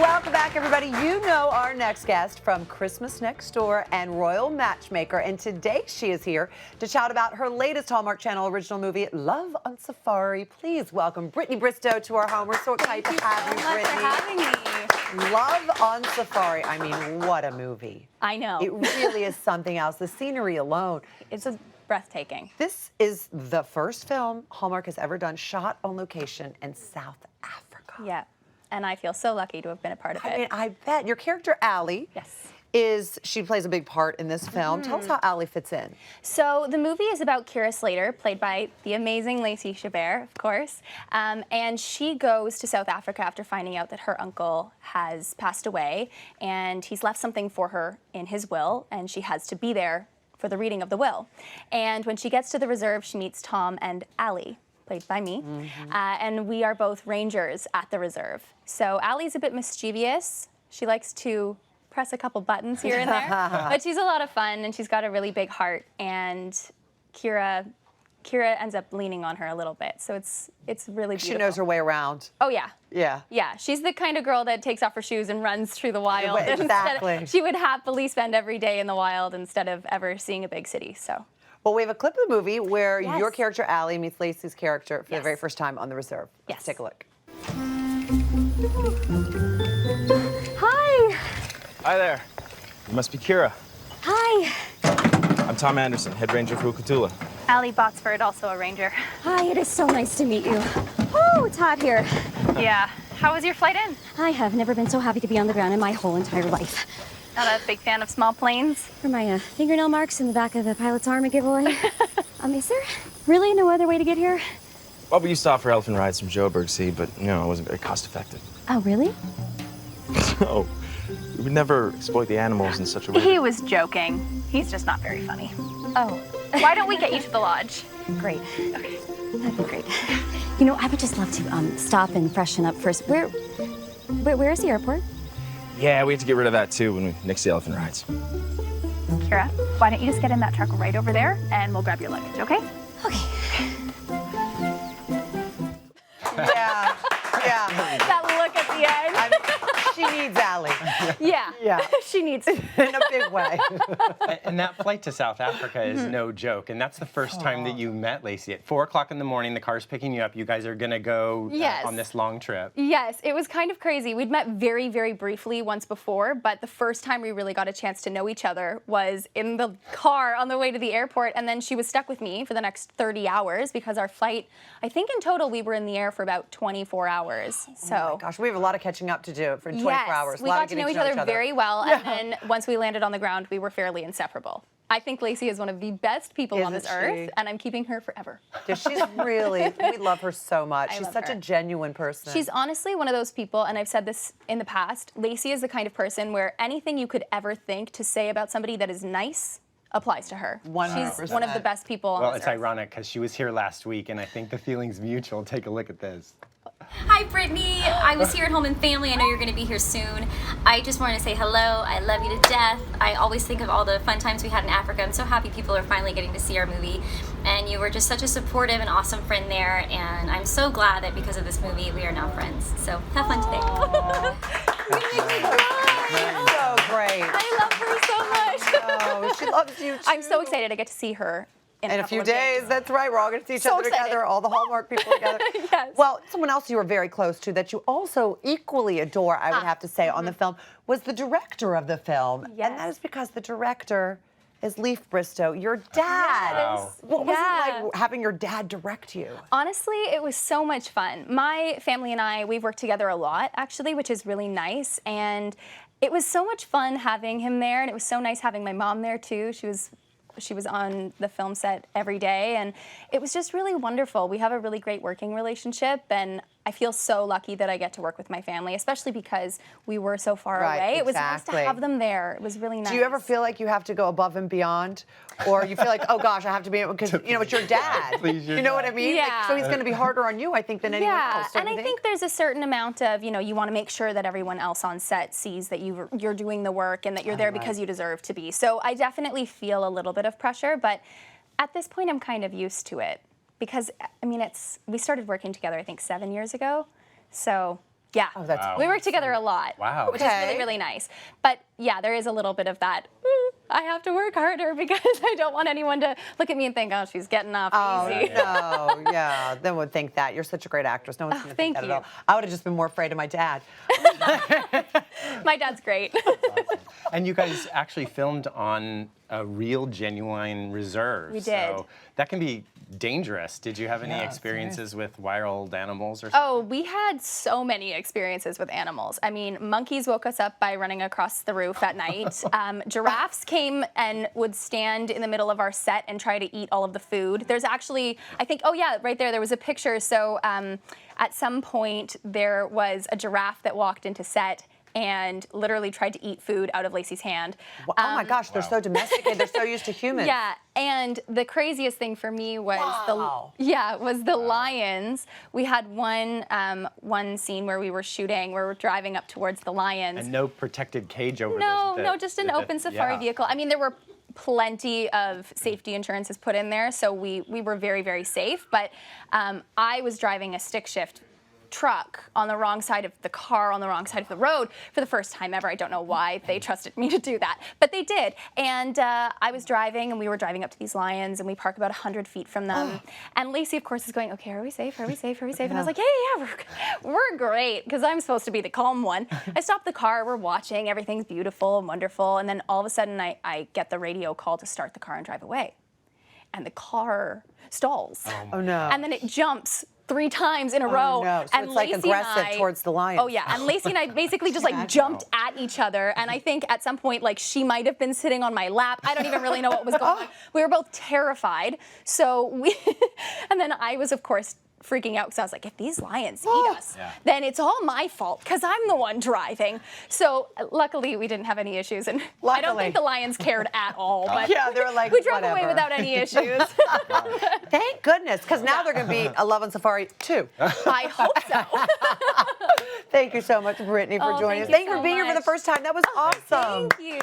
Welcome back, everybody. You know our next guest from Christmas Next Door and Royal Matchmaker, and today she is here to shout about her latest Hallmark Channel Original Movie, Love on Safari. Please welcome Brittany Bristow to our home. We're so excited to have you, Brittany. Thank you so much for having me. Love on Safari. I mean, what a movie. I know. It really is something else. The scenery alone. It's breathtaking. This is the first film Hallmark has ever done shot on location in South Africa. Yeah. And I feel so lucky to have been a part of it. I mean, I bet. Your character, Allie, she plays a big part in this film. Tell us how Allie fits in. So the movie is about Kira Slater, played by the amazing Lacey Chabert, of course. And she goes to South Africa after finding out that her uncle has passed away, and he's left something for her in his will, and she has to be there for the reading of the will. And when she gets to the reserve, she meets Tom and Allie, played by me, and we are both rangers at the reserve. So Allie's a bit mischievous. She likes to press a couple buttons here and there, but she's a lot of fun, and she's got a really big heart, and Kira ends up leaning on her a little bit, so it's really beautiful. She knows her way around. Oh, yeah. Yeah. Yeah, she's the kind of girl that takes off her shoes and runs through the wild. Exactly. She would happily spend every day in the wild instead of ever seeing a big city, so. Well, we have a clip of the movie where your character, Allie, meets Lacey's character for the very first time on the reserve. Let's take a look. Hi. Hi there. You must be Kira. Hi. I'm Tom Anderson, head ranger for Ukatula. Allie Botsford, also a ranger. Hi, it is so nice to meet you. Oh, it's hot here. Yeah. How was your flight in? I have never been so happy to be on the ground in my whole entire life. Not a big fan of small planes? For my fingernail marks in the back of the pilot's arm a giveaway. Is there really no other way to get here? Well, we used to offer elephant rides from Joburg Sea, but, you know, it wasn't very cost effective. Oh, really? So, we would never exploit the animals in such a way. He was joking. He's just not very funny. Oh. Why don't we get you to the lodge? Great. Okay. That'd be great. You know, I would just love to stop and freshen up first. Where is the airport? Yeah, we had to get rid of that, too, when we nixed the elephant rides. Kira, why don't you just get in that truck right over there, and we'll grab your luggage, okay? Okay. Yeah. That look at the end. She needs Allie. Yeah. She needs in a big way. And that flight to South Africa is no joke. And that's the first time that you met Lacey. At 4 o'clock in the morning, the car's picking you up. You guys are going to go on this long trip. Yes, it was kind of crazy. We'd met very, very briefly once before, but the first time we really got a chance to know each other was in the car on the way to the airport, and then she was stuck with me for the next 30 hours because our flight, I think in total we were in the air for about 24 hours. So. Oh my gosh, we have a lot of catching up to do for 24 hours. We got to know each other very well, and then once we landed on the ground, we were fairly inseparable. I think Lacey is one of the best people on this earth, and I'm keeping her forever. Yeah, she's really, we love her so much. She's such a genuine person. She's honestly one of those people, and I've said this in the past, Lacey is the kind of person where anything you could ever think to say about somebody that is nice applies to her. 100%. She's one of the best people on this earth. Well, it's ironic because she was here last week, and I think the feeling's mutual. Take a look at this. Hi, Brittany. I was here at home and family. I know you're going to be here soon. I just wanted to say hello. I love you to death. I always think of all the fun times we had in Africa. I'm so happy people are finally getting to see our movie. And you were just such a supportive and awesome friend there. And I'm so glad that because of this movie, we are now friends. So have fun today. You make me cry. So great. I love her so much. Oh, she loves you too. I'm so excited I get to see her in a few days. That's right. We're all going to see each other together, all the Hallmark people together. Yes. Well, someone else you were very close to that you also equally adore, I would have to say, on the film, was the director of the film. Yes. And that is because the director is Leif Bristow, your dad. Wow. What was it like having your dad direct you? Honestly, it was so much fun. My family and I, we've worked together a lot, actually, which is really nice. And it was so much fun having him there, and it was so nice having my mom there, too. She was on the film set every day, and it was just really wonderful. We have a really great working relationship, and I feel so lucky that I get to work with my family, especially because we were so far away. It was nice to have them there. It was really nice. Do you ever feel like you have to go above and beyond? Or you feel like, oh gosh, I have to be, because, you know, it's your dad. You know what I mean? Yeah. Like, so he's going to be harder on you, I think, than anyone else. Yeah, and I think there's a certain amount of, you know, you want to make sure that everyone else on set sees that you're doing the work and that you're there because you deserve to be. So I definitely feel a little bit of pressure, but at this point I'm kind of used to it. Because, I mean, we started working together, I think, 7 years ago. So Yeah. Oh, that's We work together a lot. Wow. Which is really, really nice. But yeah, there is a little bit of that. I have to work harder because I don't want anyone to look at me and think, oh, she's getting off easy. No, yeah, they would think that. You're such a great actress. No one's going to think thank that at you. all. I would have just been more afraid of my dad. My dad's great. And you guys actually filmed on a real, genuine reserve. We did. So that can be dangerous. Did you have any experiences with wild animals or something? Oh, we had so many experiences with animals. I mean, monkeys woke us up by running across the roof at night. Giraffes came and would stand in the middle of our set and try to eat all of the food. There's actually, I think, oh yeah, right there was a picture. So at some point there was a giraffe that walked into set and literally tried to eat food out of Lacey's hand. Oh my gosh, they're so domesticated. They're so used to humans. Yeah, and the craziest thing for me was the lions. We had one scene where we were shooting, where we're driving up towards the lions. And no protected cage over No, just an open safari vehicle. I mean, there were plenty of safety insurances put in there, so we were very, very safe. But I was driving a stick shift truck on the wrong side of the car, on the wrong side of the road for the first time ever. I don't know why they trusted me to do that, but they did. And I was driving, and we were driving up to these lions, and we park about 100 feet from them. And Lacey, of course, is going, okay, are we safe? Are we safe? Are we safe? And I was like, yeah, we're great, because I'm supposed to be the calm one. I stopped the car, we're watching, everything's beautiful and wonderful, and then all of a sudden I get the radio call to start the car and drive away. And the car stalls. Oh no. And then it jumps 3 times in a row. No. So and it's like Lacey aggressive and I, towards the lions. Oh yeah, and Lacey and I basically just like jumped at each other, and I think at some point like she might have been sitting on my lap. I don't even really know what was going on. We were both terrified. So and then I was of course freaking out because I was like, if these lions eat us, then it's all my fault because I'm the one driving. So luckily we didn't have any issues, and I don't think the lions cared at all. But yeah, they were like, we drove away whatever. without any issues. Thank goodness, because now they're going to be a Love on Safari 2. I hope so. Thank you so much, Brittany, for joining us. thank you Thank you for so being here for the much. first time. That was awesome. Thank you.